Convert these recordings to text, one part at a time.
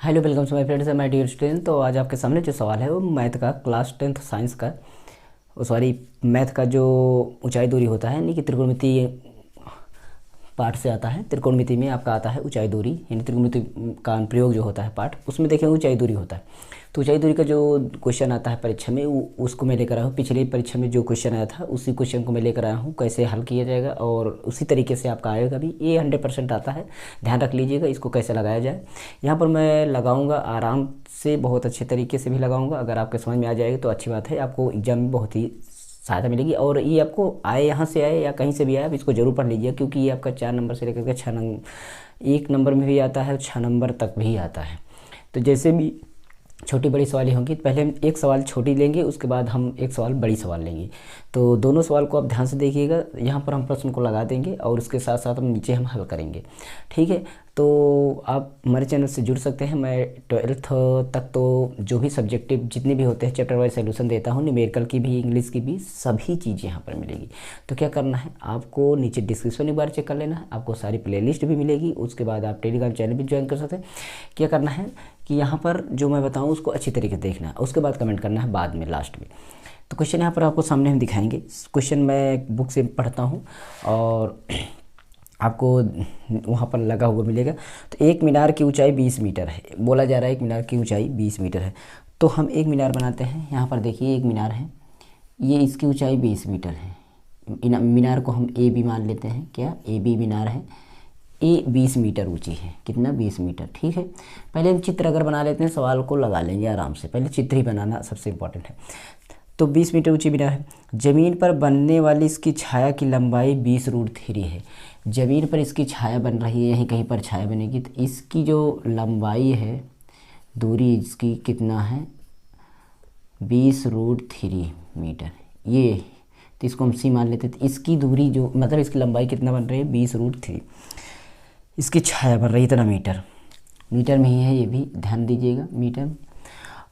Hello, welcome to my friends my dear student. तो आज आपके सामने जो सवाल है वो मैथ का, क्लास 10th साइंस का, सॉरी, मैथ का जो ऊंचाई दूरी होता है, यानी कि त्रिकोणमिति पार्ट से आता है। त्रिकोणमिति में आपका आता है ऊंचाई दूरी, यानी त्रिकोणमिति का अनुप्रयोग जो होता है पार्ट, उसमें देखें ऊंचाई दूरी होता है। तो ऊंचाई दूरी का जो क्वेश्चन आता है परीक्षा में उसको मैं लेकर आया हूँ। पिछले परीक्षा में जो क्वेश्चन आया था उसी क्वेश्चन को मैं लेकर आया हूँ, कैसे हल किया जाएगा और उसी तरीके से आपका आएगा भी। ये 100% आता है, ध्यान रख लीजिएगा इसको कैसे लगाया जाए। यहाँ पर मैं लगाऊंगा आराम से, बहुत अच्छे तरीके से भी लगाऊंगा। अगर आपके समझ में आ जाएगा तो अच्छी बात है, आपको एग्जाम में बहुत ही सहायता मिलेगी। और ये आपको आए, यहाँ से आए या कहीं से भी आए, आप इसको जरूर पढ़ लीजिए, क्योंकि ये आपका 4 नंबर से लेकर के 6 नंबर, 1 नंबर में भी आता है, 6 नंबर तक भी आता है। तो जैसे भी छोटी बड़ी सवालें होंगी, पहले हम एक सवाल छोटी लेंगे, उसके बाद हम एक सवाल बड़ी सवाल लेंगे। तो दोनों सवाल को आप ध्यान से देखिएगा। यहाँ पर हम प्रश्न को लगा देंगे और उसके साथ साथ हम नीचे हम हल करेंगे, ठीक है। तो आप हमारे चैनल से जुड़ सकते हैं। मैं 12th तक तो जो भी सब्जेक्टिव जितने भी होते हैं चैप्टर वाइज सोल्यूशन देता हूँ, न्यूमेरिकल की भी, इंग्लिश की भी, सभी चीज़ें यहाँ पर मिलेगी। तो क्या करना है, आपको नीचे डिस्क्रिप्शन एक बार चेक कर लेना है, आपको सारी प्लेलिस्ट भी मिलेगी। उसके बाद आप टेलीग्राम चैनल भी ज्वाइन कर सकते हैं। क्या करना है कि यहाँ पर जो मैं बताऊँ उसको अच्छी तरीके से देखना है, उसके बाद कमेंट करना है बाद में, लास्ट में। तो क्वेश्चन यहाँ पर आपको सामने हम दिखाएंगे। क्वेश्चन मैं बुक से पढ़ता हूँ और आपको वहाँ पर लगा हुआ मिलेगा। तो एक मीनार की ऊंचाई 20 मीटर है, बोला जा रहा है एक मीनार की ऊंचाई 20 मीटर है। तो हम एक मीनार बनाते हैं। यहाँ पर देखिए एक मीनार है, ये इसकी ऊंचाई 20 मीटर है। मीनार को हम ए बी मान लेते हैं। क्या ए बी मीनार है, ए 20 मीटर ऊंची है। कितना? 20 मीटर, ठीक है। पहले हम चित्र अगर बना लेते हैं, सवाल को लगा लेंगे आराम से। पहले चित्र ही बनाना सबसे इम्पोर्टेंट है। तो 20 मीटर ऊंची मीनार है। ज़मीन पर बनने वाली इसकी छाया की लंबाई 20√3 है। ज़मीन पर इसकी छाया बन रही है, यहीं कहीं पर छाया बनेगी, तो इसकी जो लंबाई है, दूरी इसकी कितना है? 20√3 मीटर। ये तो इसको हम सी मान लेते हैं। तो इसकी दूरी जो, मतलब इसकी लंबाई कितना बन रही है? 20√3। इसकी छाया बन रही है इतना मीटर, मीटर में ही है, ये भी ध्यान दीजिएगा, मीटर।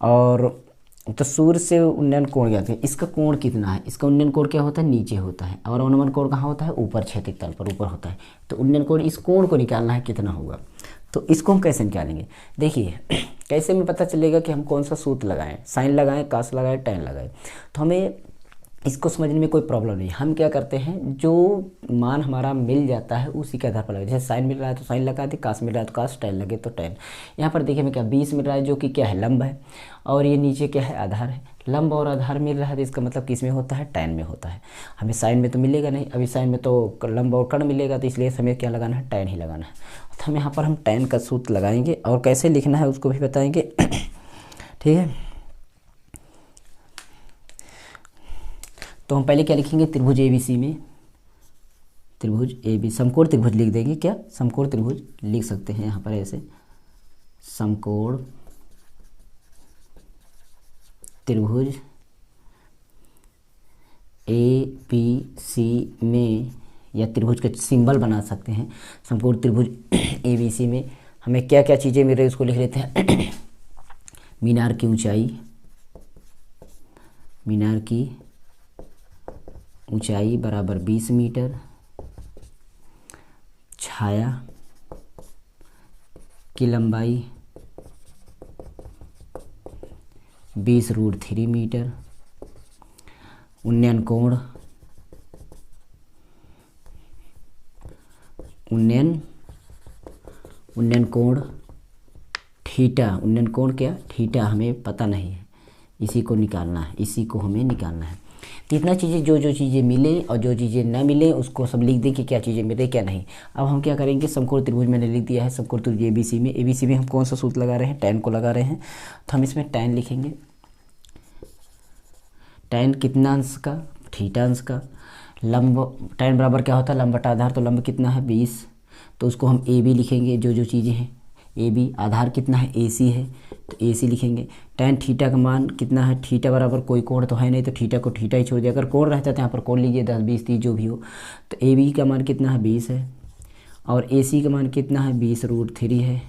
और तो सूर्य से उन्नयन कोण ज्ञात है। इसका कोण कितना है? इसका उन्नयन कोण क्या होता है? नीचे होता है। और अवनमन कोण कहाँ होता है? ऊपर, क्षैतिज तल पर ऊपर होता है। तो उन्नयन कोण, इस कोण को निकालना है, कितना होगा। तो इसको हम कैसे निकालेंगे? देखिए कैसे में पता चलेगा कि हम कौन सा सूत्र लगाएं, साइन लगाएं, कास लगाएं, टैन लगाएं। तो हमें इसको समझने में कोई प्रॉब्लम नहीं। हम क्या करते हैं, जो मान हमारा मिल जाता है उसी के आधार पर लगे। जैसे साइन मिल रहा है तो साइन लगा दे, कास मिल रहा है तो कास, टैन लगे तो टैन। यहाँ पर देखिए हमें क्या 20 मिल रहा है, जो कि क्या है? लंब है। और ये नीचे क्या है? आधार है। लंब और आधार मिल रहा है तो इसका मतलब किस में होता है? टैन में होता है। हमें साइन में तो मिलेगा नहीं, अभी साइन में तो लंब और कर्ण मिलेगा, तो इसलिए हमें क्या लगाना है? टैन ही लगाना है। तो हम यहाँ पर हम टैन का सूत्र लगाएंगे और कैसे लिखना है उसको भी बताएंगे, ठीक है। तो हम पहले क्या लिखेंगे? त्रिभुज ABC में, त्रिभुज AB, समकोण त्रिभुज लिख देंगे। क्या? समकोण त्रिभुज लिख सकते हैं यहाँ पर ऐसे, समकोण त्रिभुज ABC में, या त्रिभुज का सिंबल बना सकते हैं। समकोण त्रिभुज ABC में हमें क्या क्या चीज़ें मिल रही है उसको लिख लेते हैं। मीनार की ऊंचाई, मीनार की ऊंचाई बराबर 20 मीटर, छाया की लंबाई 20√3 मीटर, उन्नयन कोण, उन्नयन कोण थीटा। उन्नयन कोण क्या? थीटा हमें पता नहीं है, इसी को निकालना है, इसी को हमें निकालना है। तो इतना चीज़ें, जो जो चीज़ें मिले और जो चीज़ें ना मिले उसको सब लिख दें कि क्या चीज़ें मिले क्या नहीं। अब हम क्या करेंगे, समकोण त्रिभुज मैंने लिख दिया है। समकोण त्रिभुज ABC में हम कौन सा सूत्र लगा रहे हैं? टैन को लगा रहे हैं। तो हम इसमें टैन लिखेंगे। टैन कितना अंश का? थीटा अंश का। लंब, टैन बराबर क्या होता है? लंब बटा आधार। तो लंब कितना है? 20। तो उसको हम AB लिखेंगे, जो जो चीज़ें हैं AB। आधार कितना है? AC है, तो AC लिखेंगे। टैन थीटा का मान कितना है? थीटा बराबर कोई कोण तो है नहीं, तो थीटा को थीटा ही छोड़ दिया। अगर कोण रहता तो यहाँ पर कोण लीजिए, 10, 20, 30 जो भी हो। तो AB का मान कितना है? 20 है। और AC का मान कितना है? 20√3 है।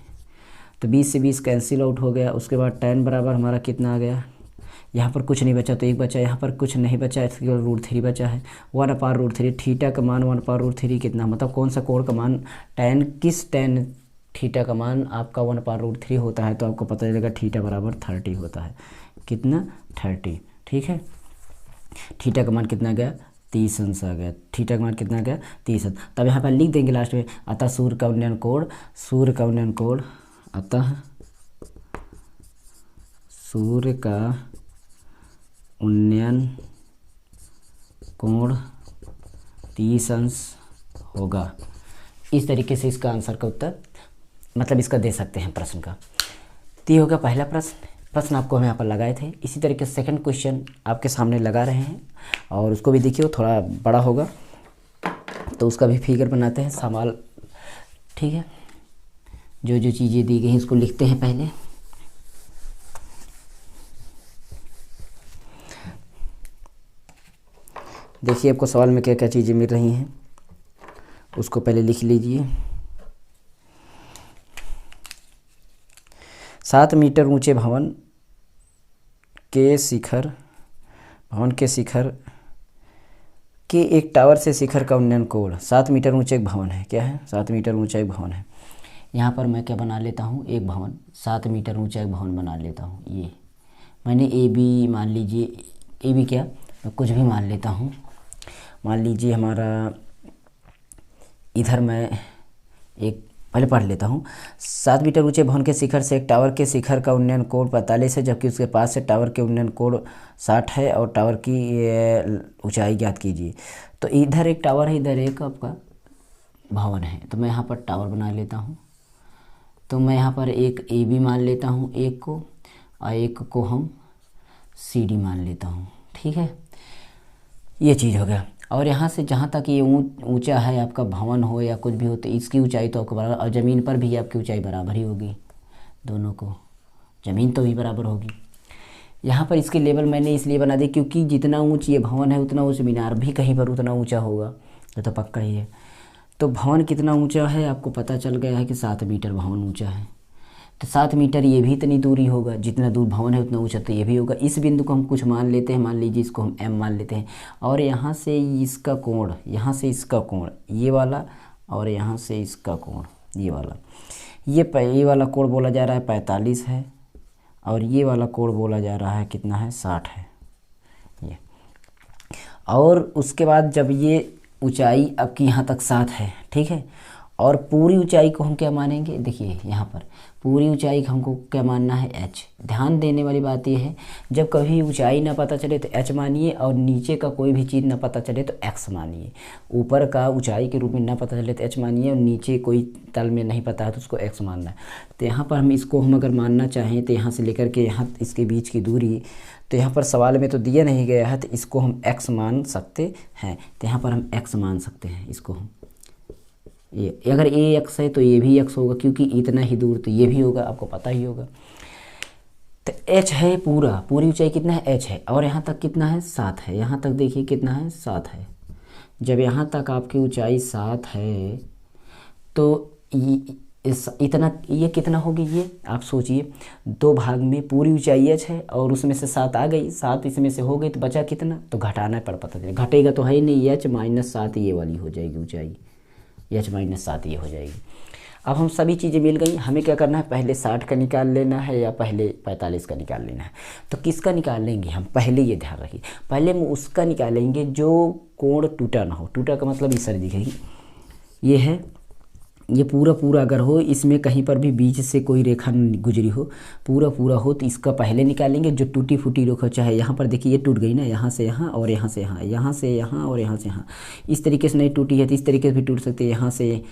तो 20 से 20 कैंसिल आउट हो गया। उसके बाद टैन बराबर हमारा कितना आ गया? यहाँ पर कुछ नहीं बचा तो 1 बचा, यहाँ पर कुछ नहीं बचा इसके √3 बचा है। 1/√3, थीटा का मान 1/√3 कितना, मतलब कौन सा कोण का मान, टैन, किस टैन थीटा का मान आपका 1/√3 होता है, तो आपको पता चलेगा थीटा बराबर 30 होता है। कितना? 30। ठीक है, थीटा का मान कितना गया? 30 अंश आ गया। थीटा का मान कितना गया? 30 अंश। तब यहाँ पर लिख देंगे लास्ट में, अतः सूर्य का उन्नयन कोण अतः सूर्य का उन्नयन कोण 30 अंश होगा। इस तरीके से इसका आंसर का उत्तर, मतलब इसका दे सकते हैं प्रश्न का। तो ये होगा पहला प्रश्न आपको हम यहाँ पर लगाए थे। इसी तरीके से सेकंड क्वेश्चन आपके सामने लगा रहे हैं, और उसको भी देखिए, थोड़ा बड़ा होगा तो उसका भी फिगर बनाते हैं सवाल। ठीक है, जो जो चीज़ें दी गई हैं इसको लिखते हैं पहले। देखिए आपको सवाल में क्या क्या चीज़ें मिल रही हैं, उसको पहले लिख लीजिए। 7 मीटर ऊंचे भवन के शिखर के एक टावर से शिखर का उन्नयन कोण। 7 मीटर ऊंचा एक भवन है। क्या है? 7 मीटर ऊंचा एक भवन है। यहाँ पर मैं क्या बना लेता हूँ? एक भवन, 7 मीटर ऊंचा एक भवन बना लेता हूँ। ये मैंने ए बी मान लीजिए, ए बी क्या, मैं कुछ भी मान लेता हूँ। मान लीजिए हमारा इधर मैं एक पहले पढ़ लेता हूँ। 7 मीटर ऊंचे भवन के शिखर से एक टावर के शिखर का उन्नयन कोण 45 है, जबकि उसके पास से टावर के उन्नयन कोण 60 है, और टावर की ऊंचाई ज्ञात कीजिए। तो इधर एक टावर है, इधर एक आपका भवन है, तो मैं यहाँ पर टावर बना लेता हूँ। तो मैं यहाँ पर एक ए बी मान लेता हूँ एक को, और एक को हम सी डी मान लेता हूँ। ठीक है, ये चीज़ हो गया। और यहाँ से जहाँ तक ये ऊंचा है आपका भवन हो या कुछ भी हो, तो इसकी ऊंचाई तो आपको बराबर, और ज़मीन पर भी आपकी ऊंचाई बराबर ही होगी, दोनों को ज़मीन तो भी बराबर होगी। यहाँ पर इसकी लेवल मैंने इसलिए बना दी क्योंकि जितना ऊंच ये भवन है उतना उस मीनार भी कहीं पर उतना ऊंचा होगा, ये तो पक्का ही है। तो भवन कितना ऊंचा है आपको पता चल गया है कि 7 मीटर भवन ऊंचा है। तो 7 मीटर ये भी इतनी दूरी होगा, जितना दूर भवन है उतना ऊंचा तो ये भी होगा। इस बिंदु को हम कुछ मान लेते हैं, मान लीजिए इसको हम m मान लेते हैं। और यहाँ से इसका कोण, यहाँ से इसका कोण ये वाला, और यहाँ से इसका कोण ये वाला, ये वाला कोण बोला जा रहा है 45 है, और ये वाला कोण बोला जा रहा है कितना है? 60 है ये। और उसके बाद जब ये ऊंचाई आपकी यहाँ तक 7 है, ठीक है, और पूरी ऊंचाई को हम क्या मानेंगे? देखिए यहाँ पर पूरी ऊंचाई हमको क्या मानना है? h। ध्यान देने वाली बात यह है, जब कभी ऊंचाई ना पता चले तो h मानिए, और नीचे का कोई भी चीज़ ना पता चले तो x मानिए। ऊपर का ऊंचाई के रूप में ना पता चले तो h मानिए, और नीचे कोई तल में नहीं पता है तो उसको x मानना है। तो यहाँ पर हम इसको हम अगर मानना चाहें तो यहाँ से लेकर के यहाँ इसके बीच की दूरी, तो यहाँ पर सवाल में तो दिया नहीं गया है, तो इसको हम x मान सकते हैं। तो यहाँ पर हम x मान सकते हैं इसको हम। ये अगर ए एक्स है तो ये भी एक्स होगा, क्योंकि इतना ही दूर तो ये भी होगा, आपको पता ही होगा। तो एच है, पूरी ऊंचाई कितना है? एच है, और यहाँ तक कितना है? 7 है। यहाँ तक देखिए कितना है? 7 है। जब यहाँ तक आपकी ऊंचाई 7 है तो इतना ये कितना होगी? ये आप सोचिए, 2 भाग में पूरी ऊंचाई एच है, और उसमें से 7 आ गई, 7 इसमें से हो गई, तो बचा कितना? तो घटाना पड़, पता चलेगा। घटेगा तो है ही नहीं, एच माइनस 7 ये वाली हो जाएगी ऊंचाई, एच माइनस 7 ये हो जाएगी। अब हम सभी चीज़ें मिल गई, हमें क्या करना है? पहले 60 का निकाल लेना है या पहले 45 का निकाल लेना है? तो किसका निकाल लेंगे हम? पहले ये ध्यान रखिए, पहले हम उसका निकालेंगे जो कोण टूटा ना हो। टूटा का मतलब इस तरह दिखेगी, ये है, ये पूरा अगर हो, इसमें कहीं पर भी बीच से कोई रेखा गुजरी हो, पूरा हो, तो इसका पहले निकालेंगे। जो टूटी फूटी रेखा, चाहे यहाँ पर देखिए ये टूट गई ना, यहाँ से यहाँ और यहाँ से यहाँ, यहाँ से यहाँ और यहाँ से यहाँ, इस तरीके से नहीं टूटी है तो इस तरीके से भी टूट सकती है, यहाँ से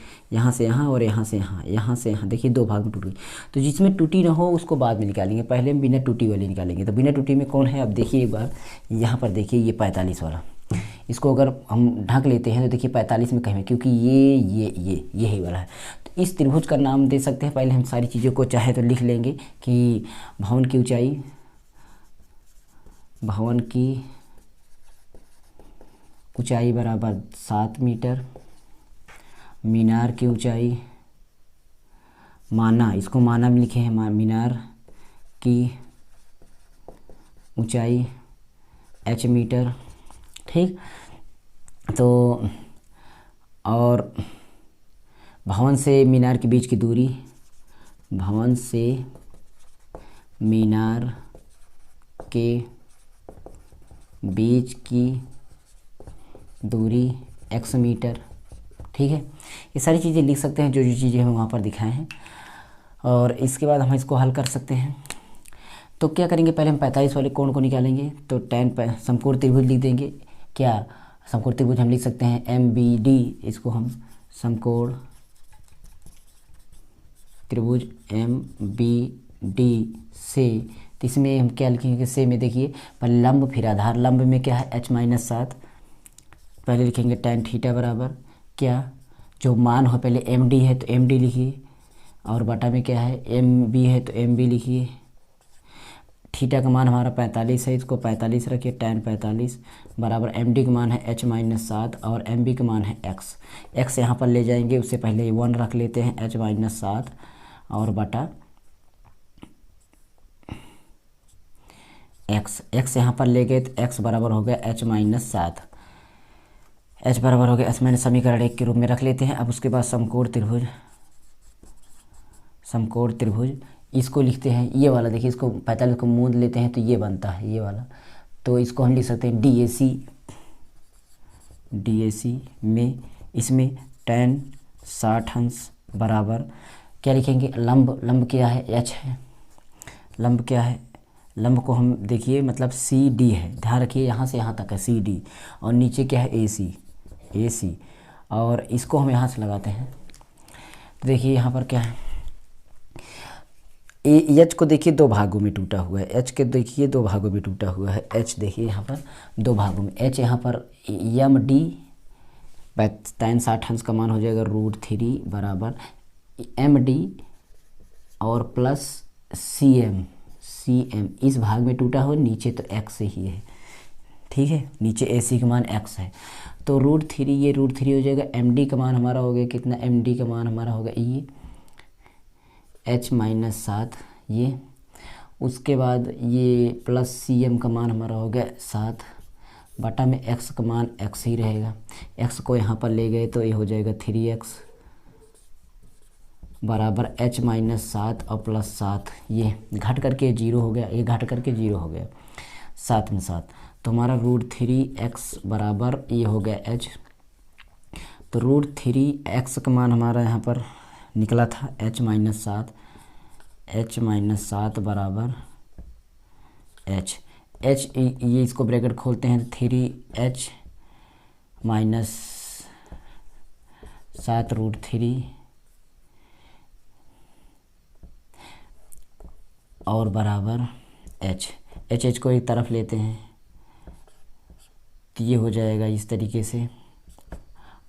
यहाँ और यहाँ से यहाँ, यहाँ से यहाँ, देखिए 2 भाग में टूट गई। तो जिसमें टूटी ना हो उसको बाद में निकालेंगे, पहले हम बिना टूटी वाली निकालेंगे। तो बिना टूटी में कौन है? अब देखिए एक बार यहाँ पर देखिए, ये 45 वाला, इसको अगर हम ढक लेते हैं तो देखिए 45 में कहीं, क्योंकि ये ही वाला है। तो इस त्रिभुज का नाम दे सकते हैं। पहले हम सारी चीज़ों को चाहे तो लिख लेंगे कि भवन की ऊंचाई बराबर 7 मीटर, मीनार की ऊंचाई इसको माना भी लिखे हैं, मीनार की ऊंचाई h मीटर, ठीक। तो और भवन से मीनार के बीच की दूरी भवन से मीनार के बीच की दूरी x मीटर। ठीक है, ये सारी चीज़ें लिख सकते हैं जो जो चीज़ें हम वहाँ पर दिखाए हैं, और इसके बाद हम इसको हल कर सकते हैं। तो क्या करेंगे, पहले हम 45 वाले कोण को निकालेंगे। तो समकोण त्रिभुज लिख देंगे। क्या समकोण त्रिभुज हम लिख सकते हैं MBD, इसको हम समकोण त्रिभुज MBD से। तो इसमें हम क्या लिखेंगे, से में देखिए पहले लंब फिर आधार। लंब में क्या है h-7, पहले लिखेंगे tan थीटा बराबर क्या, जो मान हो पहले MD है तो MD लिखिए, और बटा में क्या है MB है तो MB लिखिए। थीटा का मान हमारा 45 है, इसको 45 रखिए, tan 45 बराबर MD का मान है h-7 और MB का मान है x। x यहाँ पर ले जाएंगे, उससे पहले 1 रख लेते हैं, h-7 और बटा x। x यहाँ पर ले गए तो x बराबर हो गया h-7, h बराबर हो गया h मैंने समीकरण 1 के रूप में रख लेते हैं। अब उसके बाद समकोण त्रिभुज इसको लिखते हैं, ये वाला देखिए, इसको 45 को मूंद लेते हैं तो ये बनता है ये वाला। तो इसको हम लिख सकते हैं DAC में, इसमें tan 60 अंश बराबर क्या लिखेंगे, लंब क्या है h है, लंब क्या है, लंब को हम देखिए मतलब CD है, ध्यान रखिए यहाँ से यहाँ तक है CD, और नीचे क्या है AC, और इसको हम यहाँ से लगाते हैं। तो देखिए यहाँ पर क्या है, H को देखिए 2 भागों में टूटा हुआ है, H के देखिए 2 भागों में टूटा हुआ है, H देखिए यहाँ पर 2 भागों में, H यहाँ पर MD tan 60 अंश का मान हो जाएगा √3 बराबर MD और प्लस CM इस भाग में टूटा हुआ, नीचे तो x ही है। ठीक है, नीचे AC का मान x है, तो √3 ये √3 हो जाएगा। MD का मान हमारा हो गया कितना, MD का मान हमारा होगा ये h-7 ये, उसके बाद ये प्लस CM का मान हमारा हो गया 7 बटा में x का मान x ही रहेगा। x को यहाँ पर ले गए तो ये हो जाएगा 3x बराबर h-7 और प्लस 7, ये घट करके 0 हो गया, ये घट करके 0 हो गया, 7 में 7, तो हमारा √3x बराबर ये हो गया h। तो √3x का मान हमारा यहाँ पर निकला था h-7 बराबर h। ये इसको ब्रैकेट खोलते हैं, 3h - 7 √3 और बराबर h को एक तरफ लेते हैं तो ये हो जाएगा इस तरीके से,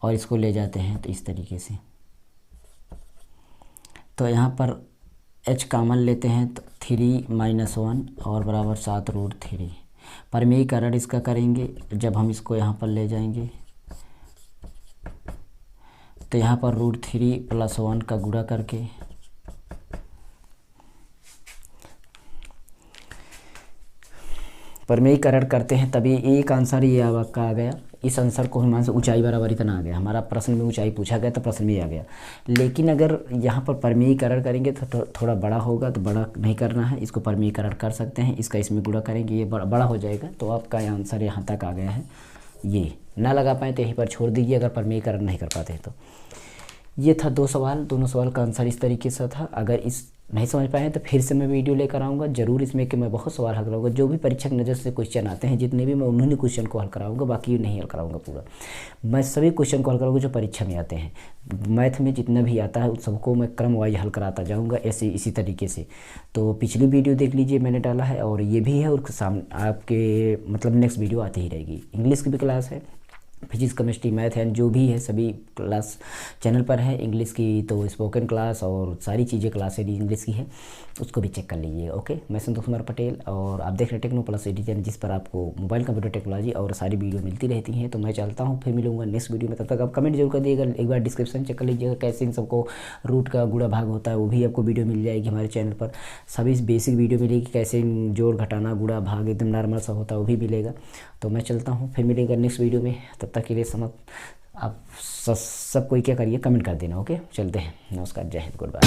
और इसको ले जाते हैं तो इस तरीके से। तो यहाँ पर h कॉमन लेते हैं तो 3 - 1 और बराबर 7 √3। परमीकरण इसका करेंगे, जब हम इसको यहाँ पर ले जाएंगे तो यहाँ पर √3 + 1 का गुणा करके परमीकरण करते हैं, तभी एक आंसर ये आपका आ गया। इस आंसर को हम ऊंचाई बराबर इतना आ गया, हमारा प्रश्न में ऊंचाई पूछा गया तो प्रश्न में आ गया। लेकिन अगर यहाँ पर परमीकरण करेंगे तो थोड़ा बड़ा होगा, तो बड़ा नहीं करना है, इसको परमीकरण कर सकते हैं, इसका इसमें गुणा करेंगे, ये बड़ा हो जाएगा। तो आपका आंसर यहाँ तक आ गया है। ये ना लगा पाए तो यहीं पर छोड़ दीजिए, अगर परमीकरण नहीं कर पाते तो। ये था 2 सवाल, दोनों सवाल का आंसर इस तरीके से था। अगर इस नहीं समझ पाए तो फिर से मैं वीडियो लेकर आऊँगा ज़रूर, इसमें कि मैं बहुत सवाल हल कराऊंगा। जो भी परीक्षा की नज़र से क्वेश्चन आते हैं जितने भी, मैं उन्हीं क्वेश्चन को हल कराऊंगा, बाकी नहीं हल कराऊंगा पूरा। मैं सभी क्वेश्चन को हल कराऊंगा जो परीक्षा में आते हैं। मैथ में जितना भी आता है उस सबको मैं क्रम वाइज हल कराता जाऊँगा, ऐसे इसी तरीके से। तो पिछली वीडियो देख लीजिए, मैंने डाला है, और ये भी है, और सामने आपके मतलब नेक्स्ट वीडियो आती ही रहेगी। इंग्लिश की भी क्लास है, फिजिक्स केमिस्ट्री मैथ है, जो भी है सभी क्लास चैनल पर है। इंग्लिश की तो स्पोकन क्लास और सारी चीज़ें क्लासें इंग्लिश की है, उसको भी चेक कर लीजिए। ओके, मैं संतोष कुमार पटेल और आप देख रहे हैं टेक्नो प्लस एडी चैनल, जिस पर आपको मोबाइल कंप्यूटर टेक्नोलॉजी और सारी वीडियो मिलती रहती हैं। तो मैं चलता हूँ, फिर मिलूंगा नेक्स्ट वीडियो में। तब तक आप कमेंट जरूर कर दिएगा, एक बार डिस्क्रिप्शन चेक कर लीजिएगा कैसे इन सबको रूट का गुणा भाग होता है, वो भी आपको वीडियो मिल जाएगी हमारे चैनल पर। सभी बेसिक वीडियो मिलेगी, कैसे जोड़ घटाना गुणा भाग एकदम नॉर्मल सा होता है वो भी मिलेगा। तो मैं चलता हूँ, फिर मिलेगा नेक्स्ट वीडियो में। तब तक के लिए आप सब कोई क्या करिए, कमेंट कर देना। ओके, चलते हैं। नमस्कार, जय हिंद, गुड बाय।